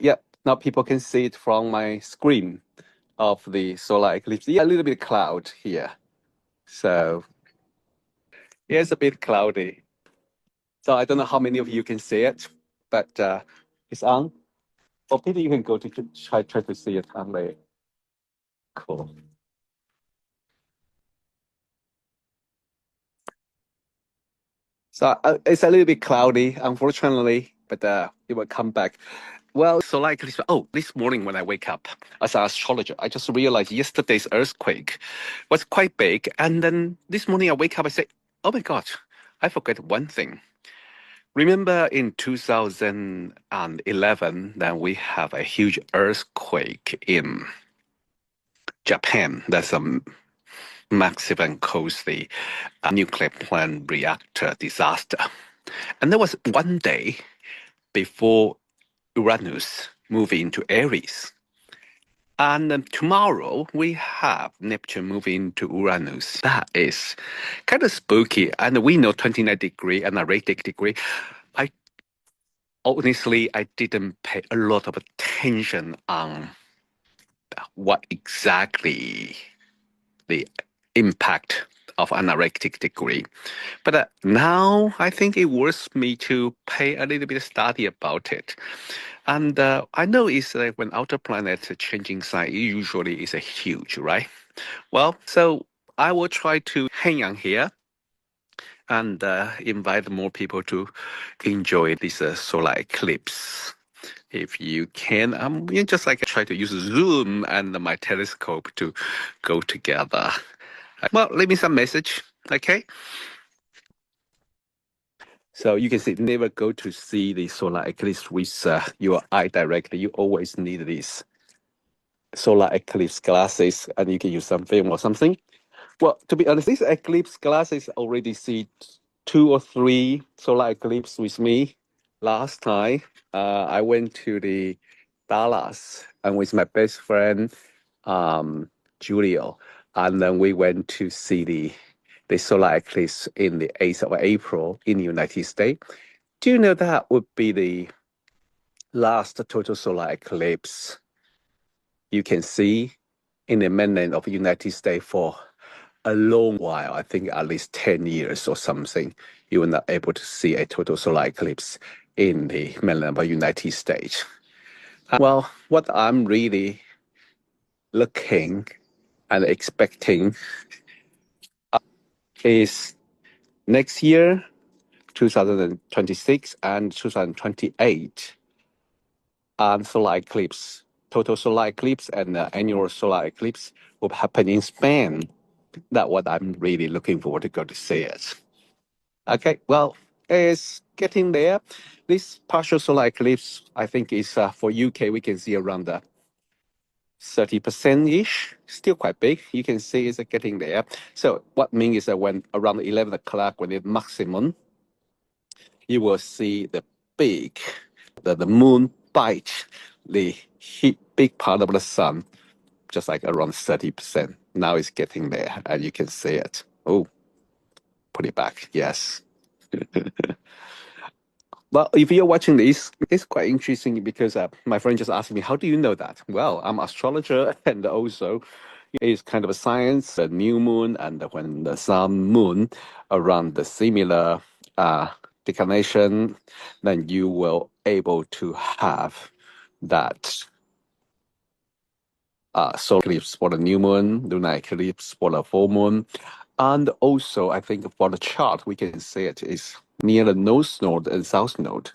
yeah, now people can see it from my screen of the solar eclipse. Yeah, a little bit cloud here. So yeah, it's a bit cloudy. So I don't know how many of you can see it, but it's on. Or maybe you can go to try to see it on the cool. So it's a little bit cloudy, unfortunately, but it will come back. Well, so like this morning when I wake up as an astrologer, I just realized yesterday's earthquake was quite big. And then this morning I wake up, I say, oh my God, I forgot one thing. Remember in 2011, then we have a huge earthquake in Japan. That's a massive and costly nuclear plant reactor disaster. And there was one day before Uranus move into Aries. And tomorrow we have Neptune moving to Uranus. That is kind of spooky. And we know 29 degree and a 80 degree. Honestly, I didn't pay a lot of attention on what exactly the impact of an anorectic degree. But now I think it worth me to pay a little bit of study about it. And I know it's like when outer planets are changing sign, it usually is a huge, right? Well, so I will try to hang on here and invite more people to enjoy this solar eclipse. If you can, you just like try to use Zoom and my telescope to go together. Well, leave me some message, okay? So you can see, never go to see the solar eclipse with your eye directly. You always need these solar eclipse glasses, and you can use some film or something. Well, to be honest, these eclipse glasses already see 2 or 3 solar eclipse with me. Last time, I went to the Dallas and with my best friend, Julio, and then we went to see the solar eclipse in the 8th of April in the United States. Do you know that would be the last total solar eclipse you can see in the mainland of the United States for a long while? I think at least 10 years or something. You were not able to see a total solar eclipse in the mainland of the United States. Well, what I'm really looking and expecting is next year, 2026 and 2028, solar eclipse, total solar eclipse and annual solar eclipse will happen in Spain. That's what I'm really looking forward to go to see it. Okay, well, it's getting there. This partial solar eclipse, I think, is for UK, we can see around 30%-ish, still quite big. You can see it's getting there. So what means is that when around 11 o'clock, when it's maximum, you will see the moon bite the big part of the sun, just like around 30%. Now it's getting there, and you can see it. Oh, put it back. Yes. Well, if you're watching this, it's quite interesting because my friend just asked me, how do you know that? Well, I'm an astrologer, and also it's kind of a science, a new moon, and when the sun moon around the similar declination, then you will able to have that solar eclipse for the new moon, lunar eclipse for the full moon. And also, I think for the chart, we can see it is near the north node and south node.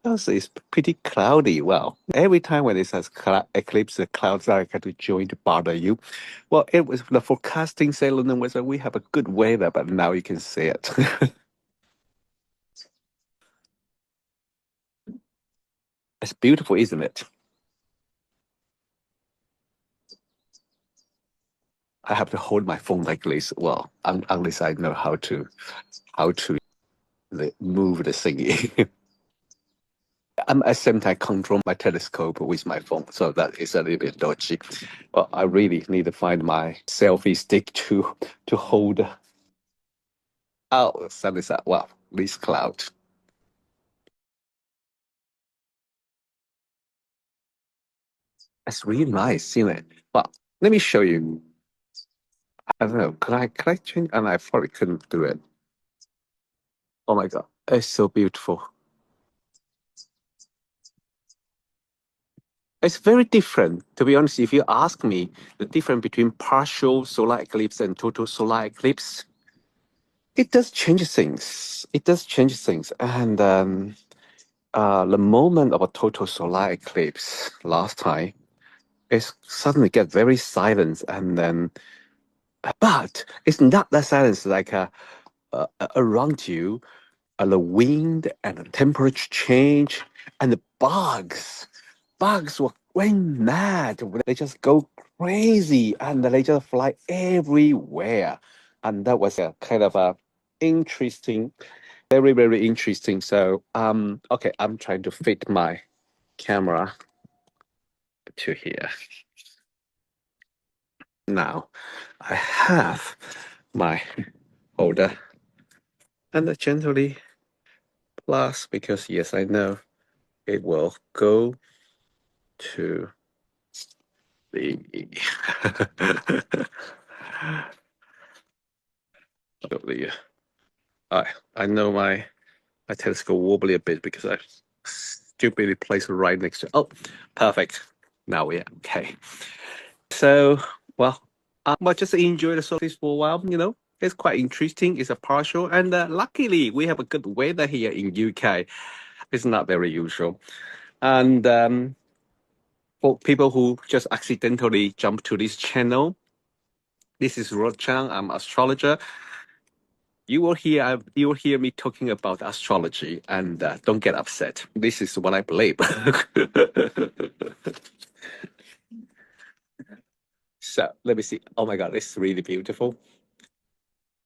Also, it's pretty cloudy. Well, every time when it says eclipse, the clouds are kind of join to bother you. Well, it was the forecasting say London was that we have a good weather, but now you can see it. It's beautiful, isn't it? I have to hold my phone like this. Well, unless I know how to move the thingy. I'm at the same time control my telescope with my phone, so that is a little bit dodgy. Well, I really need to find my selfie stick to hold. Oh, sun is out. Wow, this cloud. It's really nice, isn't it? Well, let me show you. I don't know. Can I change? And I probably couldn't do it. Oh my God. It's so beautiful. It's very different. To be honest, if you ask me the difference between partial solar eclipse and total solar eclipse, it does change things. It does change things. And the moment of a total solar eclipse last time, it suddenly get very silent, and then, but it's not that silence like around you, the wind and the temperature change, and the bugs were going mad. They just go crazy, and they just fly everywhere. And that was a kind of a interesting, very, very interesting. So, okay, I'm trying to fit my camera to here. Now, I have my holder and I gently plus, because yes, I know it will go to the I know my telescope wobbly a bit because I stupidly placed it right next to. Oh, perfect. Now we're okay. So, well, just enjoy the solstice for a while. It's quite interesting. It's a partial, and luckily we have a good weather here in UK. It's not very usual, and for people who just accidentally jump to this channel, this is Rod Chang. I'm astrologer. You will hear me talking about astrology, and don't get upset. This is what I believe. So let me see. Oh my God, this is really beautiful.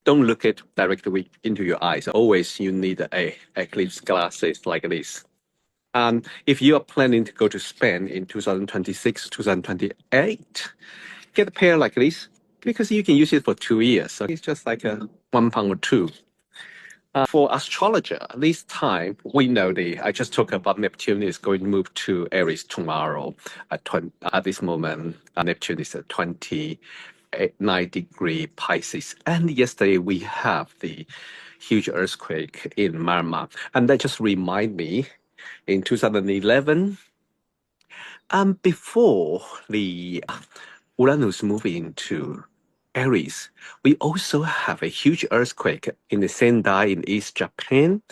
Don't look it directly into your eyes. Always you need a eclipse glasses like this. And if you are planning to go to Spain in 2026, 2028, get a pair like this because you can use it for 2 years. So it's just like a £1 or two. For astrologer, this time we know I just talked about Neptune is going to move to Aries tomorrow. At this moment, Neptune is at 29-degree Pisces. And yesterday we have the huge earthquake in Myanmar. And that just remind me, in 2011, before the Uranus moved into Aries, we also have a huge earthquake in the Sendai in East Japan.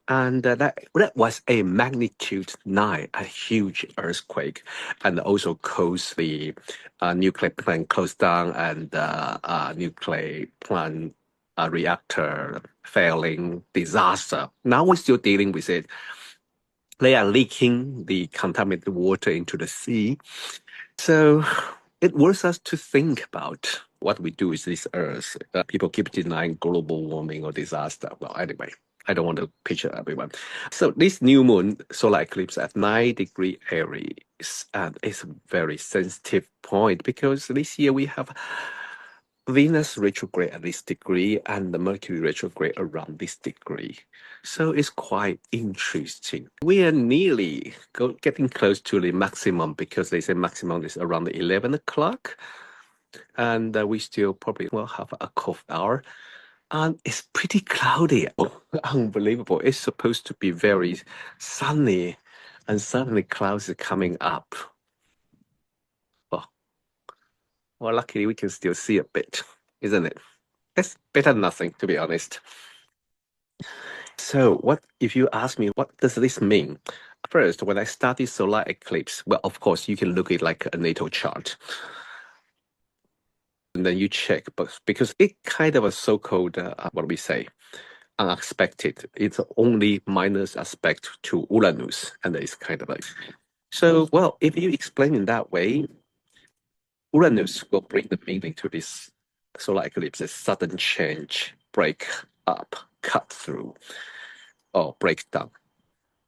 And that was a magnitude 9, a huge earthquake, and also caused the nuclear plant closed down and nuclear plant reactor failing disaster. Now we're still dealing with it. They are leaking the contaminated water into the sea. So it wants us to think about what we do with this earth. People keep denying global warming or disaster. Well, anyway, I don't want to picture everyone. So this new moon solar eclipse at 9-degree Aries, and it's a very sensitive point because this year we have Venus retrograde at this degree and the Mercury retrograde around this degree. So it's quite interesting. We are nearly getting close to the maximum because they say maximum is around 11 o'clock. And we still probably will have a cold hour. And it's pretty cloudy. Unbelievable. It's supposed to be very sunny, and suddenly clouds are coming up. Well, luckily we can still see a bit, isn't it? It's better than nothing, to be honest. So if you ask me, what does this mean? First, when I study solar eclipse, well, of course, you can look at it like a natal chart. And then you check, but because it kind of a so-called, what do we say, unexpected. It's only minus aspect to Uranus, and it's kind of like, so, well, if you explain in that way, Uranus will bring the meaning to this solar eclipse, a sudden change, break up, cut through, or break down.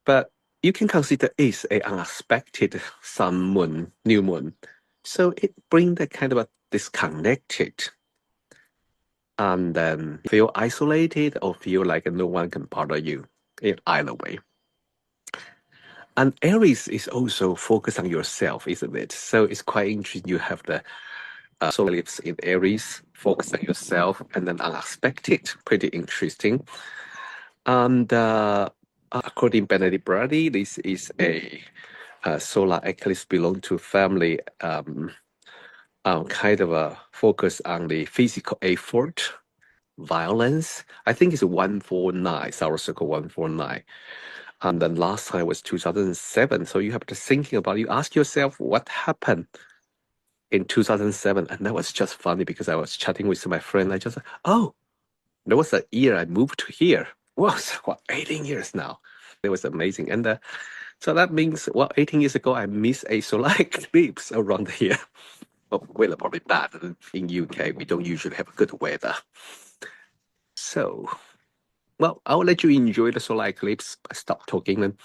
But you can consider it's an unexpected sun moon, new moon. So it brings that kind of a disconnected, and then feel isolated or feel like no one can bother you in either way. And Aries is also focused on yourself, isn't it? So it's quite interesting. You have the solar eclipse in Aries, focus on yourself, and then unexpected, pretty interesting. And according to Benedict Brady, this is a solar eclipse belong to family kind of a focus on the physical effort, violence. I think it's 149, Solar Circle 149. And then last time was 2007. So you have to thinking about, you ask yourself what happened in 2007. And that was just funny because I was chatting with my friend. I just, oh, there was a year I moved to here. Well, it's what, 18 years now. It was amazing. And so that means, well, 18 years ago, I missed a solar eclipse around here. Well, weather probably bad. In UK, we don't usually have good weather. So, well, I'll let you enjoy the solar eclipse. I stop talking then.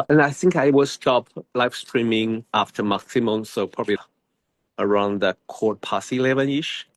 And I think I will stop live streaming after maximum, so probably around the 11:15-ish.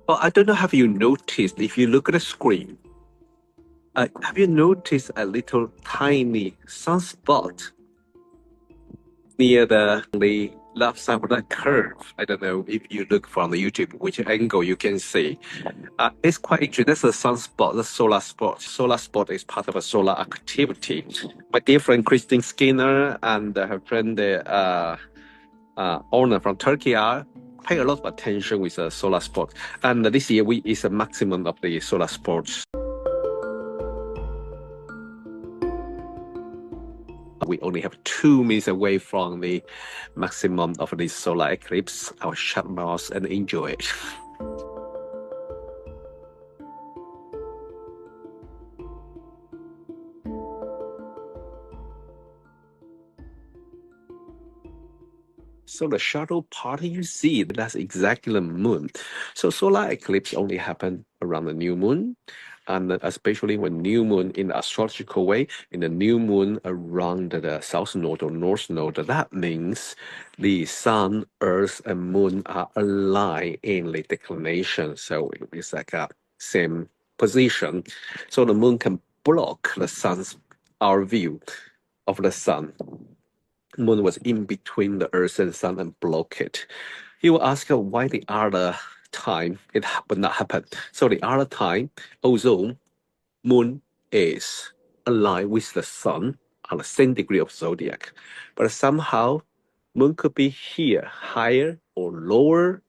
Well, I don't know, have you noticed, if you look at the screen, have you noticed a little tiny sunspot near the left side of that curve? I don't know if you look from the YouTube, which angle you can see. It's quite interesting. That's a sunspot, the solar spot. Solar spot is part of a solar activity. My dear friend Christine Skinner and her friend owner from Turkey are pay a lot of attention with the solar spot. And this year is a maximum of the solar spots. We only have 2 minutes away from the maximum of this solar eclipse. I'll shut my mouth and enjoy it. So the shadow part you see, that's exactly the moon. So solar eclipse only happen around the new moon, and especially when new moon in the astrological way, in the new moon around the south node or north node, that means the sun, earth, and moon are aligned in the declination. So it's like a same position. So the moon can block our view of the sun. Moon was in between the Earth and Sun and block it. He will ask why the other time it would not happen. So the other time, although Moon is aligned with the Sun on the same degree of zodiac, but somehow Moon could be here, higher or lower.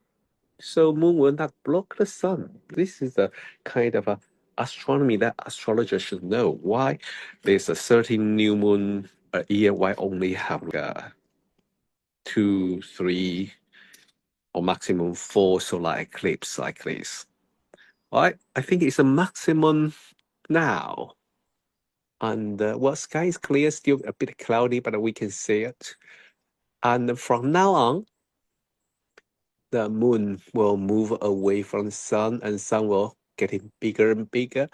So Moon will not block the Sun. This is a kind of a astronomy that astrologers should know. Why there's a certain new moon a year, why only have 2, 3, or maximum 4 solar eclipse like this? I think it's a maximum now. And sky is clear, still a bit cloudy, but we can see it. And from now on, the moon will move away from the sun and sun will getting bigger and bigger.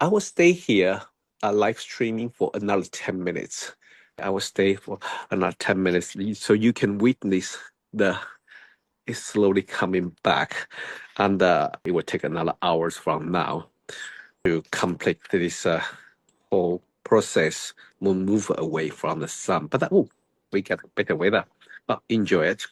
I will stay here live streaming for another 10 minutes. I will stay for another 10 minutes so you can witness it's slowly coming back. And it will take another hours from now to complete this whole process. Will move away from the sun. But we get better weather. Well, enjoy it.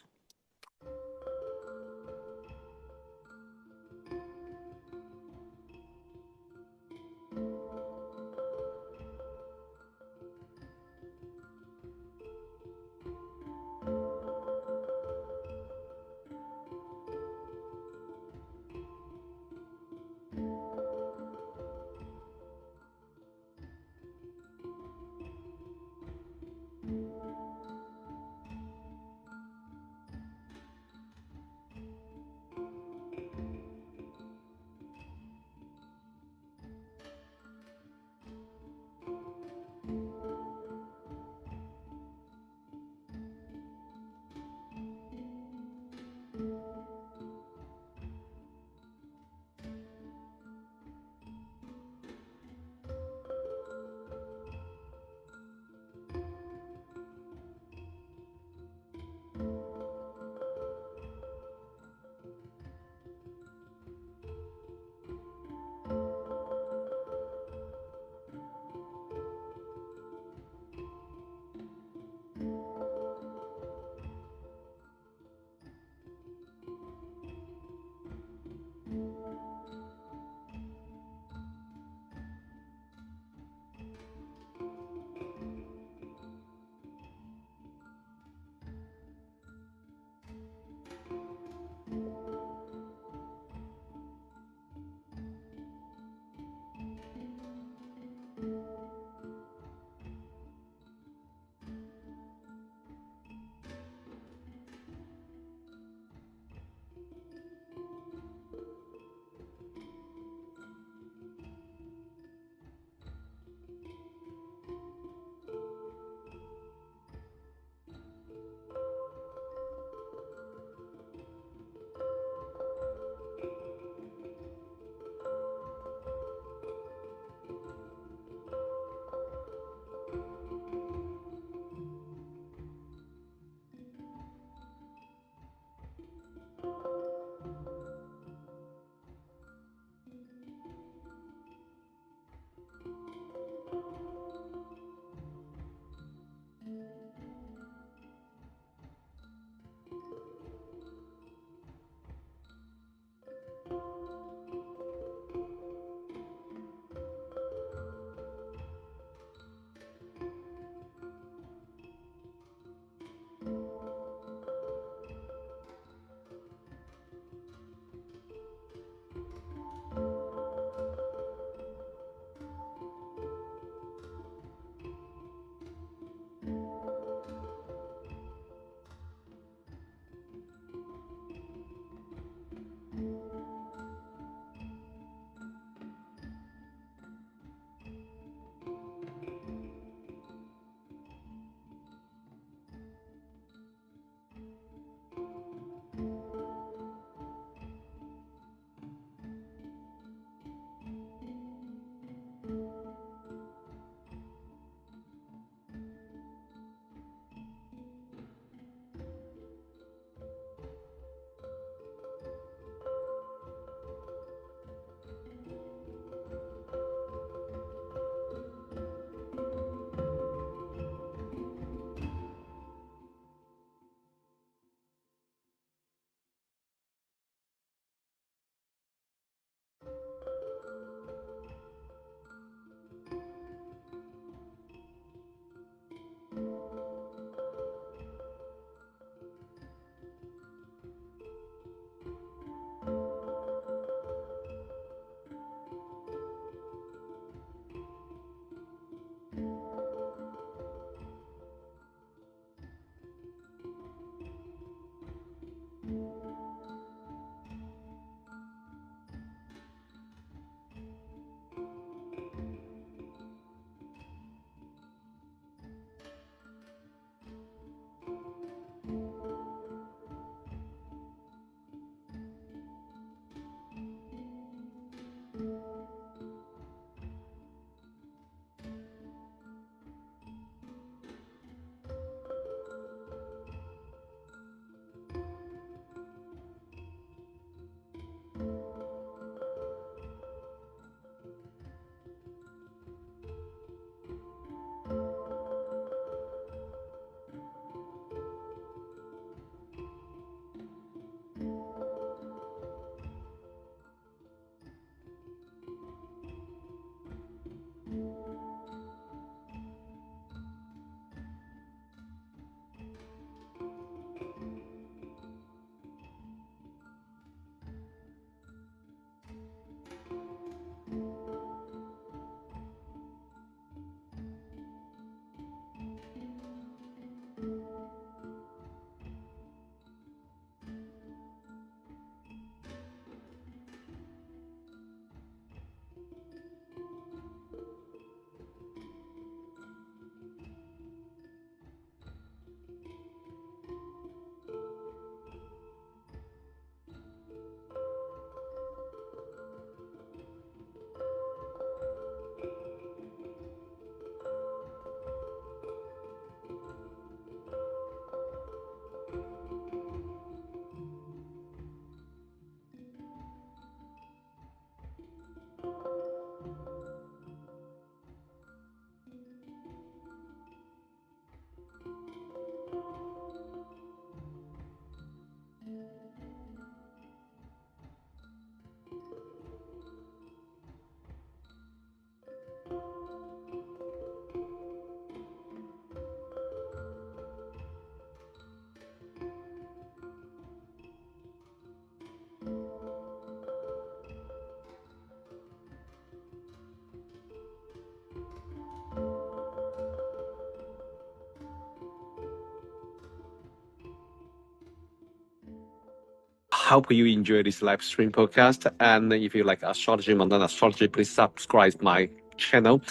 hope you enjoy this live stream podcast. And if you like astrology, mundane astrology, please subscribe my channel.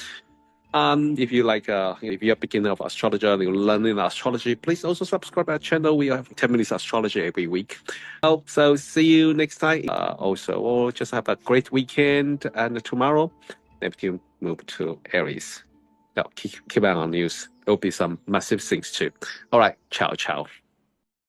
If you like, if you're a beginner of astrology and you're learning astrology, please also subscribe our channel. We have 10 minutes astrology every week. So see you next time. Also, just have a great weekend. And tomorrow, Neptune move to Aries. So keep an eye on news. There'll be some massive things too. All right. Ciao, ciao.